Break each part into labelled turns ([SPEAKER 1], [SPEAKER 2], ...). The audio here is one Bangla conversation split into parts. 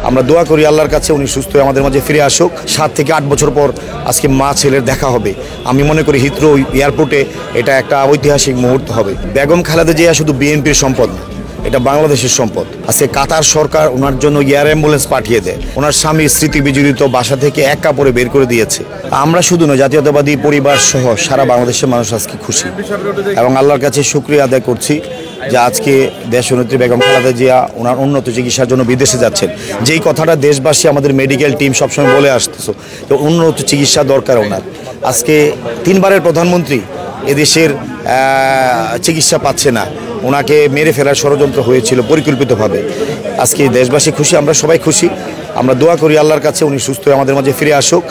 [SPEAKER 1] আমরা দোয়া করি আল্লাহর কাছে উনি সুস্থ হয়ে আমাদের মাঝে ফিরে আসুক। 7 থেকে 8 বছর পর আজকে মা ছেলের দেখা হবে। আমি মনে করি হিথ্রো এয়ারপোর্টে এটা একটা ঐতিহাসিক মুহূর্ত হবে। বেগম খালেদা জিয়া শুধু বিএনপির সম্পদ না, এটা বাংলাদেশের সম্পদ। আজকে কাতার সরকার ওনার জন্য এয়ার অ্যাম্বুলেন্স পাঠিয়ে দেয়। ওনার স্বামী স্মৃতি বিজড়িত বাসা থেকে এক কাপড়ে বের করে দিয়েছে। আমরা শুধু নয়, জাতীয়তাবাদী পরিবার সহ সারা বাংলাদেশের মানুষ আজকে খুশি এবং আল্লাহর কাছে শুকরিয়া আদায় করছি যে আজকে দেশনেত্রী বেগম খালেদা জিয়া ওনার উন্নত চিকিৎসার জন্য বিদেশে যাচ্ছেন। যেই কথাটা দেশবাসী আমাদের মেডিকেল টিম সবসময় বলে আসতেছে যে উন্নত চিকিৎসা দরকার ওনার। আজকে 3 বারের প্রধানমন্ত্রী এদেশের চিকিৎসা পাচ্ছে না, ওনাকে মেরে ফেলার ষড়যন্ত্র হয়েছিল পরিকল্পিতভাবে। আজকে দেশবাসী খুশি, আমরা সবাই খুশি। আমরা দোয়া করি আল্লাহর কাছে উনি সুস্থ হয়ে আমাদের মাঝে ফিরে আসুক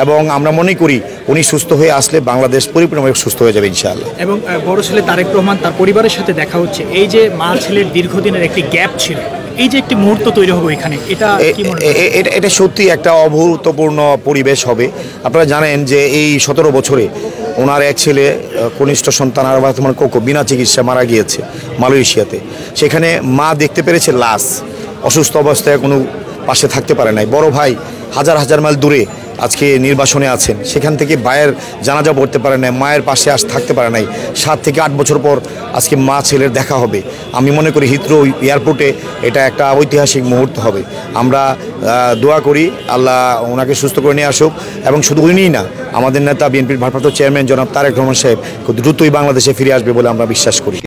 [SPEAKER 1] এবং আমরা মনে করি উনি সুস্থ হয়ে আসলে বাংলাদেশ পরিপূর্ণভাবে সুস্থ হয়ে যাবে ইনশাআল্লাহ।
[SPEAKER 2] এবং বড় ছেলে তারেক রহমান তার পরিবারের সাথে দেখা হচ্ছে। এই যে মা ছেলের দীর্ঘদিনের একটি গ্যাপ ছিল, এই যে একটি মুহূর্ত তৈরি হবে এখানে, এটা
[SPEAKER 1] এটা সত্যি একটা অভূতপূর্ণ পরিবেশ হবে। আপনারা জানেন যে এই 17 বছরে ওনার এক ছেলে কনিষ্ঠ সন্তান আর বর্তমান কোকো বিনা চিকিৎসা মারা গিয়েছে মালয়েশিয়াতে। সেখানে মা দেখতে পেরেছে লাশ, অসুস্থ অবস্থায় কোনো পাশে থাকতে পারে নাই। বড় ভাই হাজার হাজার মাইল দূরে আজকে নির্বাসনে আছেন, সেখান থেকে ভাইয়ের জানাজা পড়তে পারে নাই, মায়ের পাশে থাকতে পারে নাই। 7 থেকে 8 বছর পর আজকে মা ছেলের দেখা হবে। আমি মনে করি হিথ্রো এয়ারপোর্টে এটা একটা ঐতিহাসিক মুহূর্ত হবে। আমরা দোয়া করি আল্লাহ ওনাকে সুস্থ করে নিয়ে আসুক এবং শুধু উনিই না, আমাদের নেতা বিএনপির ভারপ্রাপ্ত চেয়ারম্যান জনাব তারেক রহমান সাহেব খুব দ্রুতই বাংলাদেশে ফিরে আসবে বলে আমরা বিশ্বাস করি।